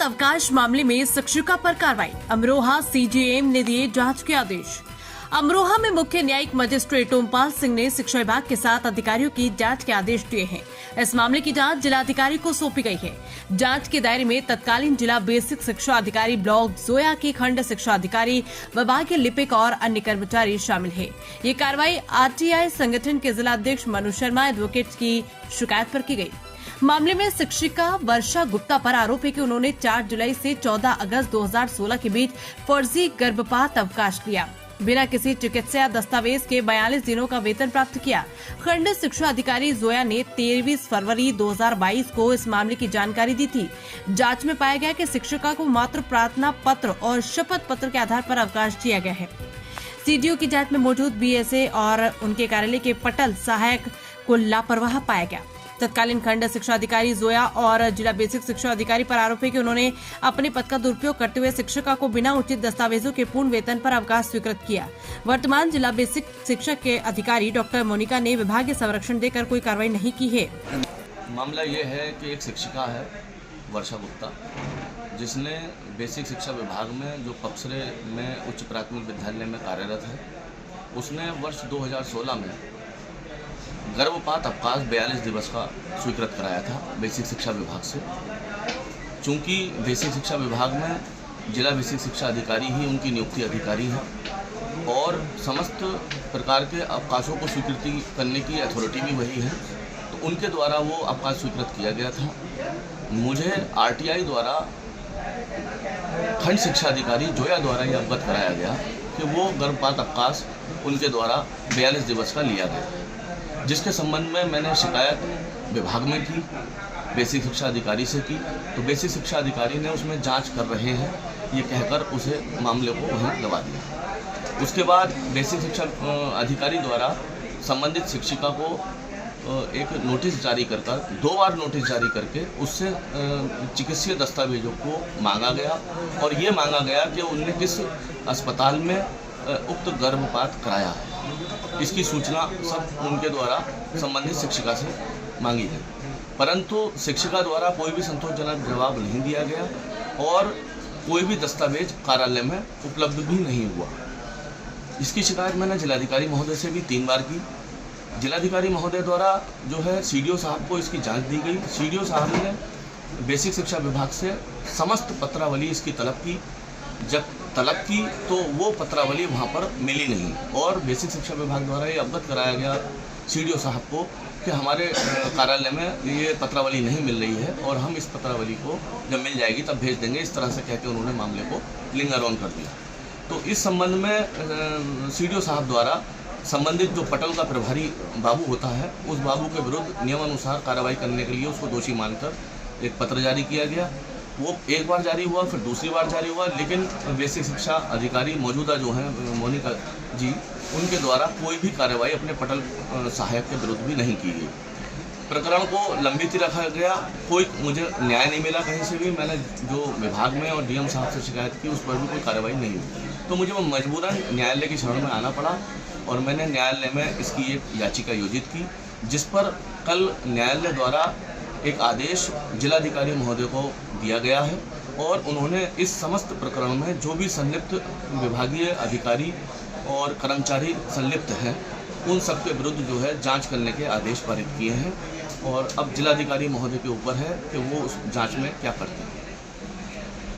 अवकाश मामले में शिक्षिका पर कार्रवाई। अमरोहा सीजेएम ने दिए जांच के आदेश। अमरोहा में मुख्य न्यायिक मजिस्ट्रेट ओमपाल सिंह ने शिक्षा विभाग के 7 अधिकारियों की जांच के आदेश दिए हैं। इस मामले की जांच जिलाधिकारी को सौंपी गई है। जांच के दायरे में तत्कालीन जिला बेसिक शिक्षा अधिकारी ब्लॉक जोया के खंड शिक्षा अधिकारी, विभागीय लिपिक और अन्य कर्मचारी शामिल हैं। ये कार्रवाई आरटीआई संगठन के जिला अध्यक्ष मनु शर्मा एडवोकेट की शिकायत पर की गई। मामले में शिक्षिका वर्षा गुप्ता पर आरोप है कि उन्होंने 4 जुलाई से 14 अगस्त 2016 के बीच फर्जी गर्भपात अवकाश लिया, बिना किसी चिकित्सा दस्तावेज के 42 दिनों का वेतन प्राप्त किया। खंड शिक्षा अधिकारी जोया ने 23 फरवरी 2022 को इस मामले की जानकारी दी थी। जांच में पाया गया कि शिक्षिका को मात्र प्रार्थना पत्र और शपथ पत्र के आधार पर अवकाश दिया गया है। सीडीओ की जांच में मौजूद बीएसए और उनके कार्यालय के पटल सहायक को लापरवाह पाया गया। तत्कालीन खंड शिक्षा अधिकारी जोया और जिला बेसिक शिक्षा अधिकारी पर आरोप है कि उन्होंने अपने पद का दुरुपयोग करते हुए शिक्षिका को बिना उचित दस्तावेजों के पूर्ण वेतन पर अवकाश स्वीकृत किया। वर्तमान जिला बेसिक शिक्षक के अधिकारी डॉक्टर मोनिका ने विभागीय संरक्षण देकर कोई कार्रवाई नहीं की है। मामला ये है कि एक शिक्षिका है वर्षा गुप्ता, जिसने बेसिक शिक्षा विभाग में जो पपसरे में उच्च प्राथमिक विद्यालय में कार्यरत है, उसने वर्ष 2016 में गर्भपात अवकाश 42 दिवस का स्वीकृत कराया था बेसिक शिक्षा विभाग से। चूँकि बेसिक शिक्षा विभाग में जिला बेसिक शिक्षा अधिकारी ही उनकी नियुक्ति अधिकारी है और समस्त प्रकार के अवकाशों को स्वीकृति करने की अथॉरिटी भी वही है, तो उनके द्वारा वो अवकाश स्वीकृत किया गया था। मुझे आरटीआई द्वारा खंड शिक्षा अधिकारी जोया द्वारा ये अवगत कराया गया कि वो गर्भपात अवकाश उनके द्वारा 42 दिवस का लिया गया, जिसके संबंध में मैंने शिकायत विभाग में की, बेसिक शिक्षा अधिकारी से की। तो बेसिक शिक्षा अधिकारी ने उसमें जांच कर रहे हैं ये कहकर उसे मामले को वहीं दबा दिया। उसके बाद बेसिक शिक्षा अधिकारी द्वारा संबंधित शिक्षिका को एक नोटिस जारी कर 2 बार नोटिस जारी करके उससे चिकित्सीय दस्तावेजों को मांगा गया और ये मांगा गया कि उनने किस अस्पताल में उक्त गर्भपात कराया है। इसकी सूचना सब उनके द्वारा संबंधित शिक्षिका से मांगी गई, परंतु शिक्षिका द्वारा कोई भी संतोषजनक जवाब नहीं दिया गया और कोई भी दस्तावेज कार्यालय में उपलब्ध भी नहीं हुआ। इसकी शिकायत मैंने जिलाधिकारी महोदय से भी 3 बार की। जिलाधिकारी महोदय द्वारा जो है सीडीओ साहब को इसकी जांच दी गई। सीडीओ साहब ने बेसिक शिक्षा विभाग से समस्त पत्रावली इसकी तलब की। जब तलब की तो वो पत्रावली वहाँ पर मिली नहीं और बेसिक शिक्षा विभाग द्वारा ये अवगत कराया गया सीडीओ साहब को कि हमारे कार्यालय में ये पत्रावली नहीं मिल रही है और हम इस पत्रावली को जब मिल जाएगी तब भेज देंगे। इस तरह से कहकर उन्होंने मामले को लिंगर ऑन कर दिया। तो इस संबंध में सीडीओ साहब द्वारा संबंधित जो पटल का प्रभारी बाबू होता है, उस बाबू के विरुद्ध नियमानुसार कार्रवाई करने के लिए उसको दोषी मानकर एक पत्र जारी किया गया। वो एक बार जारी हुआ, फिर दूसरी बार जारी हुआ, लेकिन बेसिक शिक्षा अधिकारी मौजूदा जो हैं मोनिका जी, उनके द्वारा कोई भी कार्रवाई अपने पटल सहायक के विरुद्ध भी नहीं की गई। प्रकरण को लंबित ही रखा गया। कोई मुझे न्याय नहीं मिला कहीं से भी। मैंने जो विभाग में और डीएम साहब से शिकायत की उस पर भी कोई कार्रवाई नहीं हुई, तो मुझे वो मजबूरन न्यायालय की शरण में आना पड़ा और मैंने न्यायालय में इसकी एक याचिका योजित की, जिस पर कल न्यायालय द्वारा एक आदेश जिलाधिकारी महोदय को दिया गया है और उन्होंने इस समस्त प्रकरण में जो भी संलिप्त विभागीय अधिकारी और कर्मचारी संलिप्त हैं, उन सबके विरुद्ध जो है जांच करने के आदेश पारित किए हैं और अब जिलाधिकारी महोदय के ऊपर है कि वो उस जांच में क्या करते हैं।